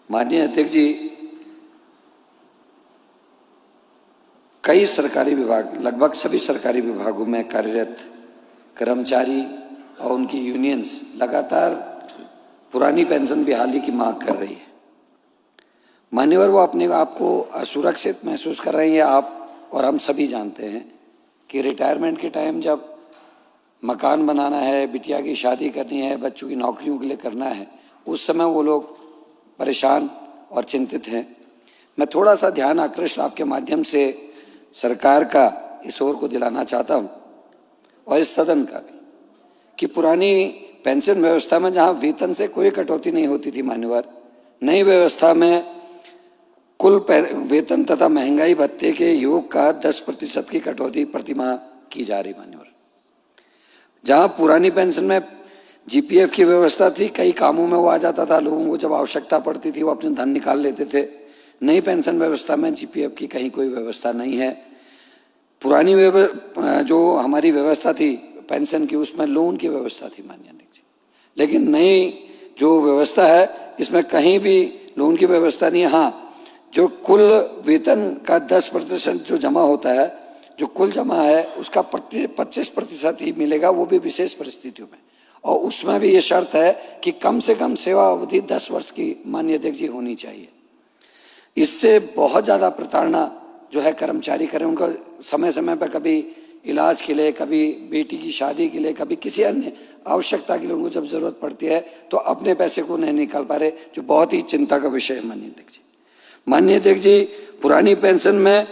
माननीय अध्यक्ष जी, कई सरकारी विभाग, लगभग सभी सरकारी विभागों में कार्यरत कर्मचारी और उनकी यूनियंस लगातार पुरानी पेंशन बहाली की मांग कर रही है। मान्यवर, वो अपने आप को असुरक्षित महसूस कर रहे हैं। आप और हम सभी जानते हैं कि रिटायरमेंट के टाइम जब मकान बनाना है, बिटिया की शादी करनी है, बच्चों की नौकरियों के लिए करना है, उस समय वो लोग परेशान और चिंतित हैं। मैं थोड़ा सा ध्यान आकृष्ट आपके माध्यम से सरकार का इस ओर को दिलाना चाहता हूं और इस सदन का भी, कि पुरानी पेंशन व्यवस्था में जहां वेतन से कोई कटौती नहीं होती थी मान्यवर, नई व्यवस्था में कुल वेतन तथा महंगाई भत्ते के योग का 10% की कटौती प्रतिमाह की जा रही मान्यवर। जहां पुरानी पेंशन में जीपीएफ की व्यवस्था थी, कई कामों में वो आ जाता था, लोगों को जब आवश्यकता पड़ती थी वो अपने धन निकाल लेते थे। नई पेंशन व्यवस्था में जीपीएफ की कहीं कोई व्यवस्था नहीं है। पुरानी जो हमारी व्यवस्था थी पेंशन की, उसमें लोन की व्यवस्था थी माननीय अध्यक्ष जी, लेकिन नई जो व्यवस्था है इसमें कहीं भी लोन की व्यवस्था नहीं है। हाँ, जो कुल वेतन का 10% जो जमा होता है, जो कुल जमा है उसका 25% ही मिलेगा, वो भी विशेष परिस्थितियों में, और उसमें भी ये शर्त है कि कम से कम सेवा अवधि 10 वर्ष की माननीय अध्यक्ष जी होनी चाहिए। इससे बहुत ज्यादा प्रताड़ना जो है कर्मचारी करें, उनका समय समय पर कभी इलाज के लिए, कभी बेटी की शादी के लिए, कभी किसी अन्य आवश्यकता के लिए उनको जब जरूरत पड़ती है तो अपने पैसे को नहीं निकाल पा रहे, जो बहुत ही चिंता का विषय है माननीय अध्यक्ष जी। माननीय अध्यक्ष जी, पुरानी पेंशन में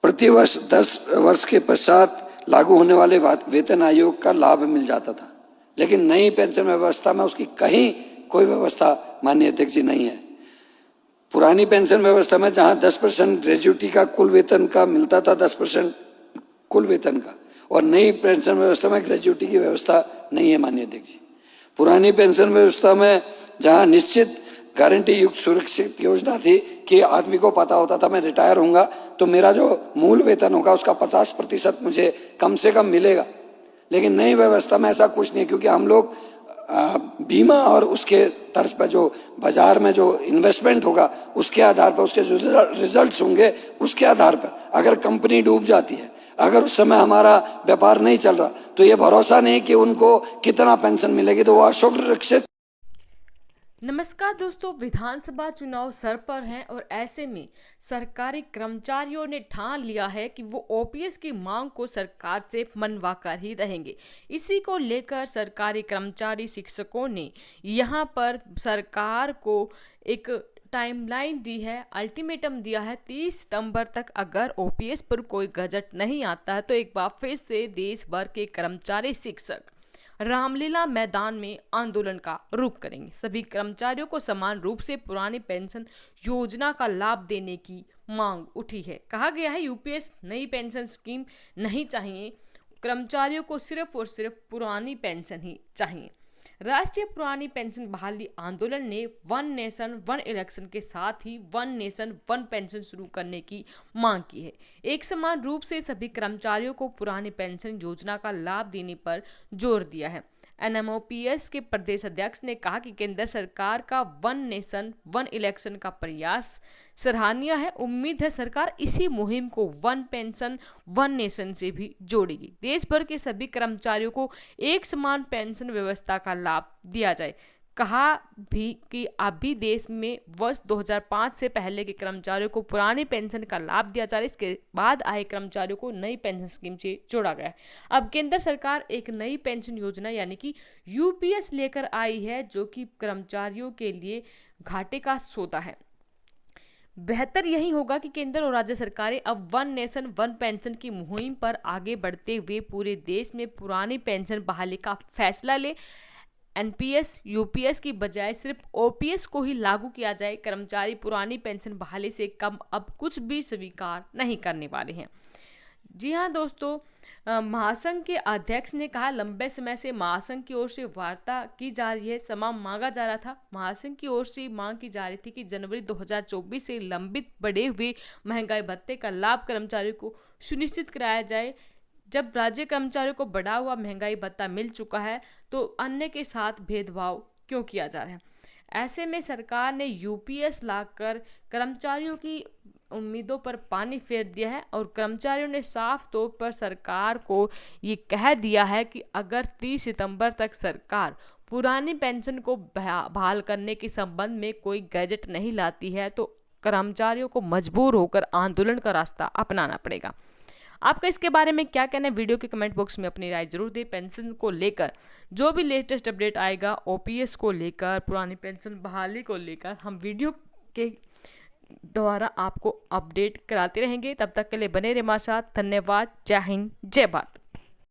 प्रति वर्ष 10 वर्ष के पश्चात लागू होने वाले वेतन आयोग का लाभ मिल जाता था, लेकिन नई पेंशन व्यवस्था में उसकी कहीं कोई व्यवस्था माननीय अध्यक्ष जी नहीं है। पुरानी पेंशन व्यवस्था में जहां 10% ग्रेजुटी का कुल वेतन का मिलता था, 10% कुल वेतन का, और नई पेंशन व्यवस्था में ग्रेजुटी की व्यवस्था नहीं है माननीय अध्यक्ष जी। पुरानी पेंशन व्यवस्था में जहां निश्चित गारंटी युक्त सुरक्षित योजना थी कि आदमी को पता होता था मैं रिटायर होऊंगा तो मेरा जो मूल वेतन होगा उसका 50% मुझे कम से कम मिलेगा, लेकिन नई व्यवस्था में ऐसा कुछ नहीं, क्योंकि हम लोग बीमा और उसके तर्ज पर जो बाजार में जो इन्वेस्टमेंट होगा उसके आधार पर, उसके जो रिजल्ट्स होंगे उसके आधार पर, अगर कंपनी डूब जाती है, अगर उस समय हमारा व्यापार नहीं चल रहा, तो ये भरोसा नहीं कि उनको कितना पेंशन मिलेगी, तो वो असुरक्षित। नमस्कार दोस्तों, विधानसभा चुनाव सर पर हैं और ऐसे में सरकारी कर्मचारियों ने ठान लिया है कि वो ओपीएस की मांग को सरकार से मनवा कर ही रहेंगे। इसी को लेकर सरकारी कर्मचारी शिक्षकों ने यहाँ पर सरकार को एक टाइमलाइन दी है, अल्टीमेटम दिया है 30 सितंबर तक अगर ओपीएस पर कोई गजट नहीं आता है तो एक बार फिर से देश भर के कर्मचारी शिक्षक रामलीला मैदान में आंदोलन का रुख करेंगे। सभी कर्मचारियों को समान रूप से पुरानी पेंशन योजना का लाभ देने की मांग उठी है। कहा गया है यूपीएस नई पेंशन स्कीम नहीं चाहिए, कर्मचारियों को सिर्फ और सिर्फ पुरानी पेंशन ही चाहिए। राष्ट्रीय पुरानी पेंशन बहाली आंदोलन ने वन नेशन वन इलेक्शन के साथ ही वन नेशन वन पेंशन शुरू करने की मांग की है। एक समान रूप से सभी कर्मचारियों को पुरानी पेंशन योजना का लाभ देने पर जोर दिया है। एनएमओपीएस के प्रदेश अध्यक्ष ने कहा कि केंद्र सरकार का वन नेशन वन इलेक्शन का प्रयास सराहनीय है। उम्मीद है सरकार इसी मुहिम को वन पेंशन वन नेशन से भी जोड़ेगी। देश भर के सभी कर्मचारियों को एक समान पेंशन व्यवस्था का लाभ दिया जाए। कहा भी कि अभी देश में वर्ष 2005 से पहले के कर्मचारियों को पुरानी पेंशन का लाभ दिया जा रहा है, इसके बाद आए कर्मचारियों को नई पेंशन स्कीम से जोड़ा गया है। अब केंद्र सरकार एक नई पेंशन योजना यानी कि यूपीएस लेकर आई है, जो कि कर्मचारियों के लिए घाटे का सौदा है। बेहतर यही होगा कि केंद्र और राज्य सरकारें अब वन नेशन वन पेंशन की मुहिम पर आगे बढ़ते हुए पूरे देश में पुरानी पेंशन बहाली का फैसला ले। एनपीएस यूपीएस की बजाय सिर्फ ओपीएस को ही लागू किया जाए। कर्मचारी पुरानी पेंशन बहाली से कम अब कुछ भी स्वीकार नहीं करने वाले हैं। जी हाँ दोस्तों, महासंघ के अध्यक्ष ने कहा लंबे समय से महासंघ की ओर से वार्ता की जा रही है, समां मांगा जा रहा था। महासंघ की ओर से मांग की जा रही थी कि जनवरी 2024 से लंबित बढ़े हुए महंगाई भत्ते का लाभ कर्मचारियों को सुनिश्चित कराया जाए। जब राज्य कर्मचारियों को बढ़ा हुआ महंगाई भत्ता मिल चुका है तो अन्य के साथ भेदभाव क्यों किया जा रहा है। ऐसे में सरकार ने यूपीएस लाकर कर्मचारियों की उम्मीदों पर पानी फेर दिया है और कर्मचारियों ने साफ तौर पर सरकार को ये कह दिया है कि अगर 30 सितंबर तक सरकार पुरानी पेंशन को बहाल करने के संबंध में कोई गैजेट नहीं लाती है तो कर्मचारियों को मजबूर होकर आंदोलन का रास्ता अपनाना पड़ेगा। आपका इसके बारे में क्या कहना है, वीडियो के कमेंट बॉक्स में अपनी राय जरूर दें। पेंशन को लेकर जो भी लेटेस्ट अपडेट आएगा, ओपीएस को लेकर, पुरानी पेंशन बहाली को लेकर, हम वीडियो के द्वारा आपको अपडेट कराते रहेंगे। तब तक के लिए बने रहिए हमारे साथ। धन्यवाद। जय हिंद, जय भारत।